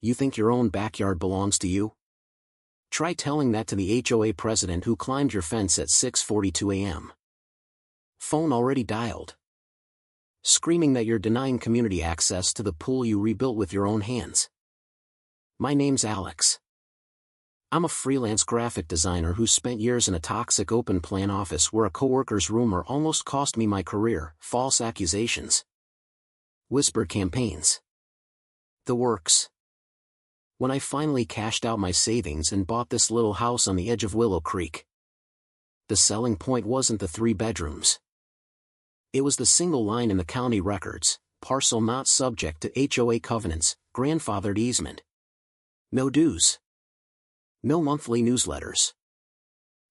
You think your own backyard belongs to you? Try telling that to the HOA president who climbed your fence at 6:42 a.m. Phone already dialed. Screaming that you're denying community access to the pool you rebuilt with your own hands. My name's Alex. I'm a freelance graphic designer who spent years in a toxic open-plan office where a coworker's rumor almost cost me my career, false accusations, whispered campaigns. The works. When I finally cashed out my savings and bought this little house on the edge of Willow Creek, the selling point wasn't the 3 bedrooms. It was the single line in the county records, parcel not subject to HOA covenants, grandfathered easement. No dues. No monthly newsletters.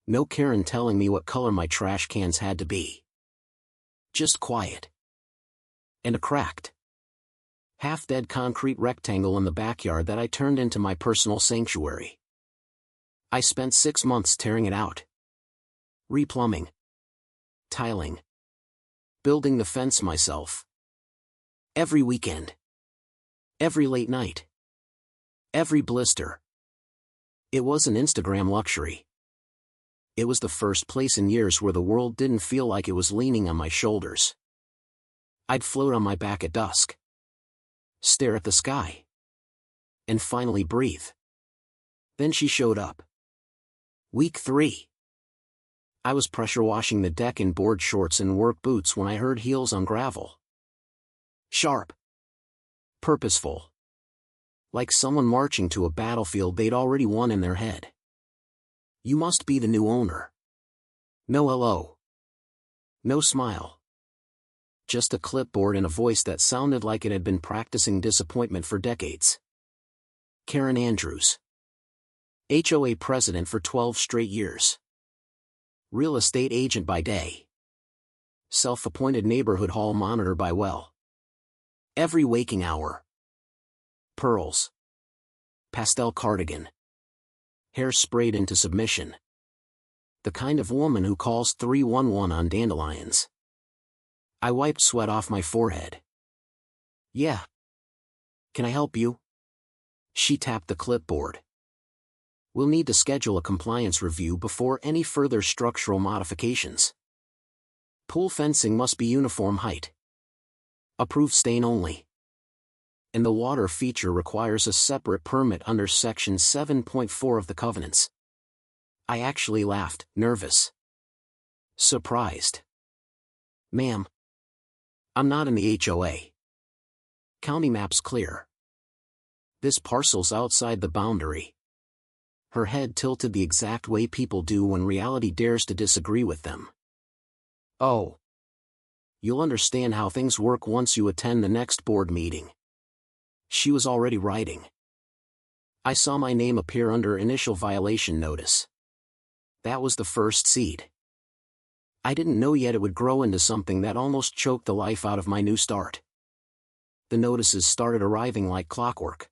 No Karen telling me what color my trash cans had to be. Just quiet. And a cracked, half-dead concrete rectangle in the backyard that I turned into my personal sanctuary. I spent 6 months tearing it out. Replumbing. Tiling. Building the fence myself. Every weekend. Every late night. Every blister. It was an Instagram luxury. It was the first place in years where the world didn't feel like it was leaning on my shoulders. I'd float on my back at dusk. Stare at the sky. And finally breathe. Then she showed up. Week 3. I was pressure washing the deck in board shorts and work boots when I heard heels on gravel. Sharp. Purposeful. Like someone marching to a battlefield they'd already won in their head. You must be the new owner. No hello. No smile. Just a clipboard and a voice that sounded like it had been practicing disappointment for decades. Karen Andrews. HOA president for 12 straight years. Real estate agent by day. Self-appointed neighborhood hall monitor by well. Every waking hour. Pearls. Pastel cardigan. Hair sprayed into submission. The kind of woman who calls 311 on dandelions. I wiped sweat off my forehead. Yeah. Can I help you? She tapped the clipboard. We'll need to schedule a compliance review before any further structural modifications. Pool fencing must be uniform height. Approved stain only. And the water feature requires a separate permit under Section 7.4 of the covenants. I actually laughed, nervous. Surprised. Ma'am. I'm not in the HOA. County map's clear. This parcel's outside the boundary. Her head tilted the exact way people do when reality dares to disagree with them. Oh. You'll understand how things work once you attend the next board meeting. She was already writing. I saw my name appear under initial violation notice. That was the first seed. I didn't know yet it would grow into something that almost choked the life out of my new start. The notices started arriving like clockwork.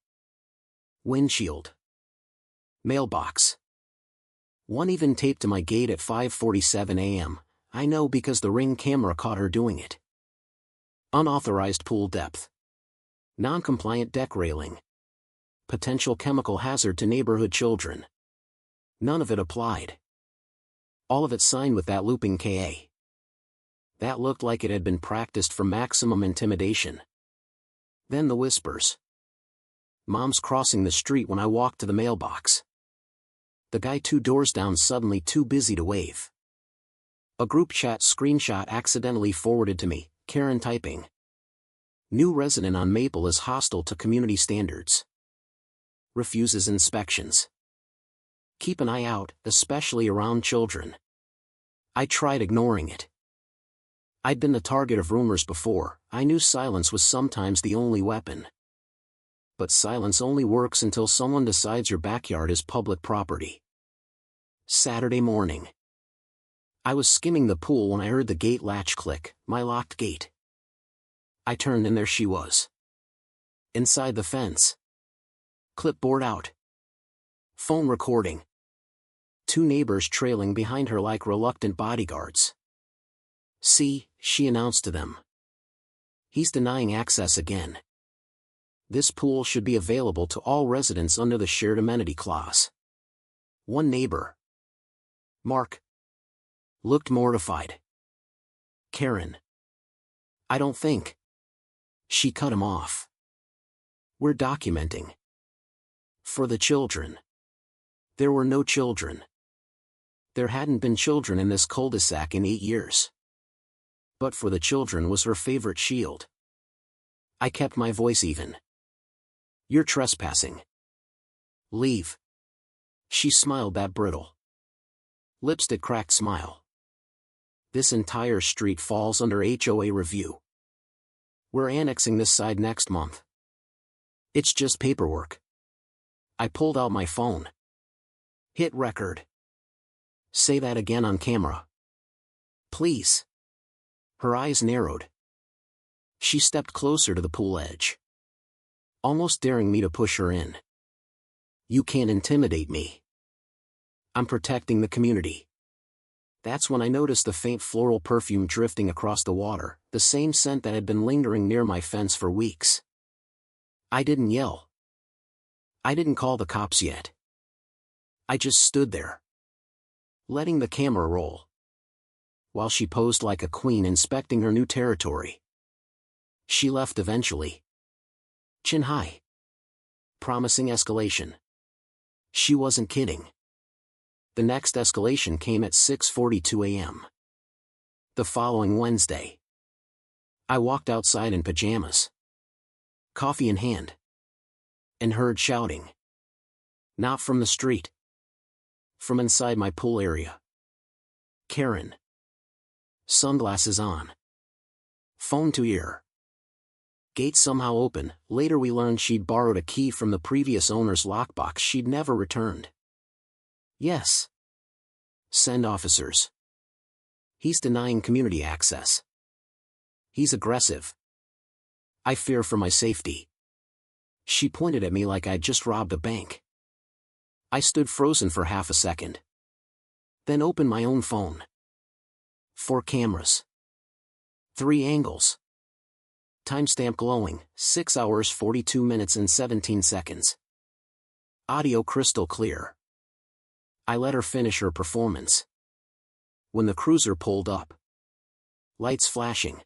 Windshield. Mailbox. One even taped to my gate at 5:47 a.m., I know because the Ring camera caught her doing it. Unauthorized pool depth. Non-compliant deck railing. Potential chemical hazard to neighborhood children. None of it applied. All of it signed with that looping KA. That looked like it had been practiced for maximum intimidation. Then the whispers. Mom's crossing the street when I walked to the mailbox. The guy 2 doors down suddenly too busy to wave. A group chat screenshot accidentally forwarded to me, Karen typing. New resident on Maple is hostile to community standards. Refuses inspections. Keep an eye out, especially around children. I tried ignoring it. I'd been the target of rumors before, I knew silence was sometimes the only weapon. But silence only works until someone decides your backyard is public property. Saturday morning. I was skimming the pool when I heard the gate latch click, my locked gate. I turned and there she was. Inside the fence. Clipboard out. Phone recording. 2 neighbors trailing behind her like reluctant bodyguards. See, she announced to them. He's denying access again. This pool should be available to all residents under the shared amenity clause. One neighbor, Mark, looked mortified. Karen, I don't think. She cut him off. We're documenting. For the children. There were no children. There hadn't been children in this cul-de-sac in 8 years. But for the children was her favorite shield. I kept my voice even. You're trespassing. Leave. She smiled that brittle, lipstick-cracked smile. This entire street falls under HOA review. We're annexing this side next month. It's just paperwork. I pulled out my phone. Hit record. Say that again on camera. Please. Her eyes narrowed. She stepped closer to the pool edge, almost daring me to push her in. You can't intimidate me. I'm protecting the community. That's when I noticed the faint floral perfume drifting across the water, the same scent that had been lingering near my fence for weeks. I didn't yell. I didn't call the cops yet. I just stood there, letting the camera roll, while she posed like a queen inspecting her new territory. She left eventually, chin high, promising escalation. She wasn't kidding. The next escalation came at 6:42 a.m. The following Wednesday. I walked outside in pajamas, coffee in hand, and heard shouting. Not from the street. From inside my pool area. Karen. Sunglasses on. Phone to ear. Gate somehow open. Later we learned she'd borrowed a key from the previous owner's lockbox she'd never returned. Yes. Send officers. He's denying community access. He's aggressive. I fear for my safety. She pointed at me like I'd just robbed a bank. I stood frozen for half a second. Then opened my own phone. 4 cameras. 3 angles. Timestamp glowing, 6 hours 42 minutes and 17 seconds. Audio crystal clear. I let her finish her performance. When the cruiser pulled up, lights flashing,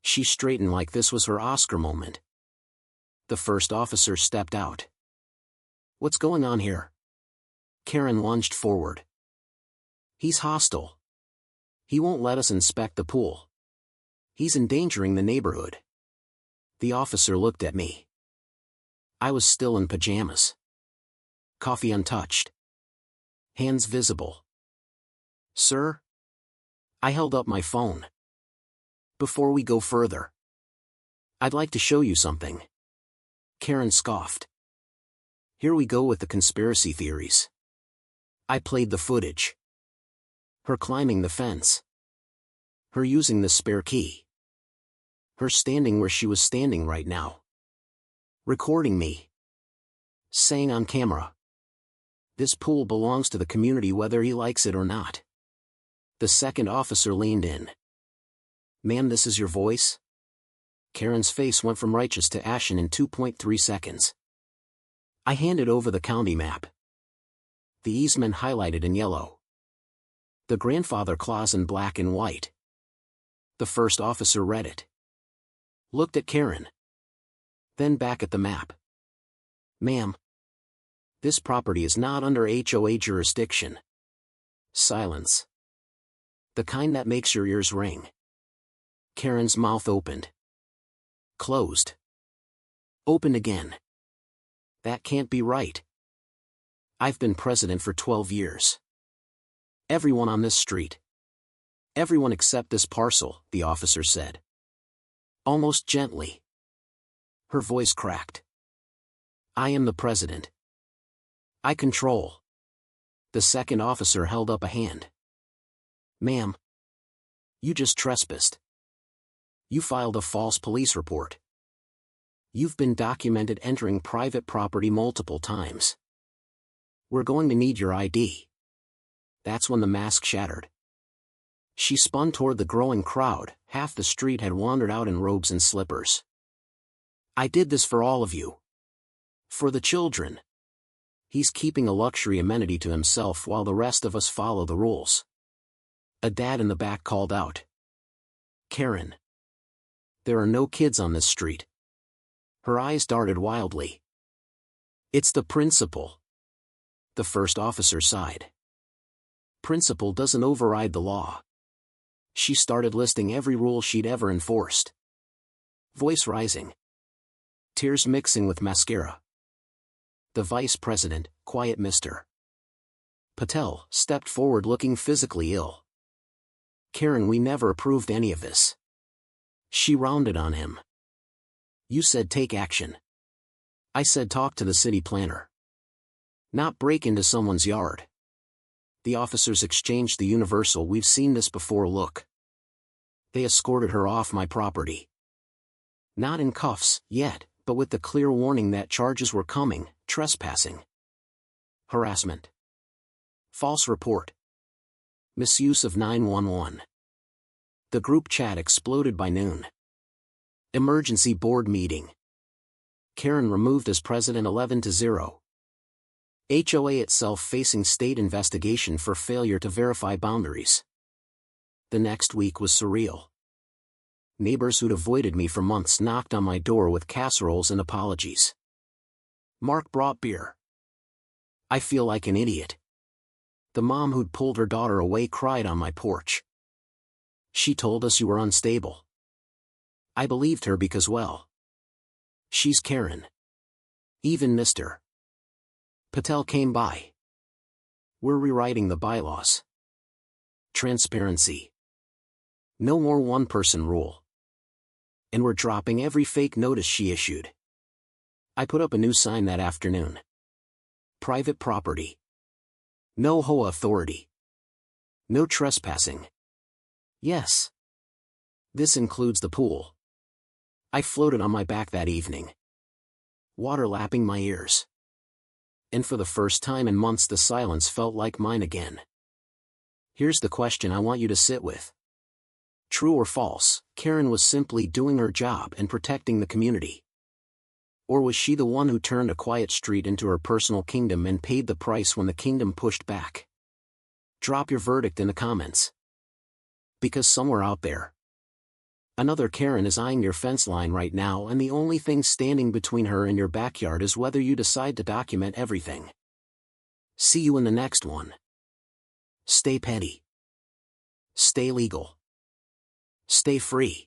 she straightened like this was her Oscar moment. The first officer stepped out. What's going on here? Karen lunged forward. He's hostile. He won't let us inspect the pool. He's endangering the neighborhood. The officer looked at me. I was still in pajamas. Coffee untouched. Hands visible. Sir? I held up my phone. Before we go further, I'd like to show you something. Karen scoffed. Here we go with the conspiracy theories. I played the footage. Her climbing the fence. Her using the spare key. Her standing where she was standing right now. Recording me. Saying on camera. This pool belongs to the community whether he likes it or not. The second officer leaned in. Ma'am, this is your voice? Karen's face went from righteous to ashen in 2.3 seconds. I handed over the county map. The easement highlighted in yellow. The grandfather clause in black and white. The first officer read it. Looked at Karen. Then back at the map. Ma'am. This property is not under HOA jurisdiction. Silence. The kind that makes your ears ring. Karen's mouth opened. Closed. Opened again. That can't be right. I've been president for 12 years. Everyone on this street. Everyone except this parcel, the officer said. Almost gently. Her voice cracked. I am the president. I control. The second officer held up a hand. Ma'am. You just trespassed. You filed a false police report. You've been documented entering private property multiple times. We're going to need your ID. That's when the mask shattered. She spun toward the growing crowd. Half the street had wandered out in robes and slippers. I did this for all of you. For the children. He's keeping a luxury amenity to himself while the rest of us follow the rules. A dad in the back called out. Karen. There are no kids on this street. Her eyes darted wildly. It's the principal. The first officer sighed. Principal doesn't override the law. She started listing every rule she'd ever enforced. Voice rising. Tears mixing with mascara. The vice president, quiet Mr. Patel, stepped forward looking physically ill. Karen, we never approved any of this. She rounded on him. You said take action. I said talk to the city planner. Not break into someone's yard. The officers exchanged the universal "we've seen this before" look. They escorted her off my property. Not in cuffs, yet, but with the clear warning that charges were coming: trespassing, harassment, false report, misuse of 911. The group chat exploded by noon. Emergency board meeting. Karen removed as president 11-0. HOA itself facing state investigation for failure to verify boundaries. The next week was surreal. Neighbors who'd avoided me for months knocked on my door with casseroles and apologies. Mark brought beer. I feel like an idiot. The mom who'd pulled her daughter away cried on my porch. She told us you were unstable. I believed her because, well, she's Karen. Even Mr. Patel came by. We're rewriting the bylaws. Transparency. No more one-person rule. And we're dropping every fake notice she issued. I put up a new sign that afternoon. Private property. No HOA authority. No trespassing. Yes. This includes the pool. I floated on my back that evening. Water lapping my ears. And for the first time in months the silence felt like mine again. Here's the question I want you to sit with. True or false, Karen was simply doing her job and protecting the community? Or was she the one who turned a quiet street into her personal kingdom and paid the price when the kingdom pushed back? Drop your verdict in the comments. Because somewhere out there, another Karen is eyeing your fence line right now, and the only thing standing between her and your backyard is whether you decide to document everything. See you in the next one. Stay petty. Stay legal. Stay free.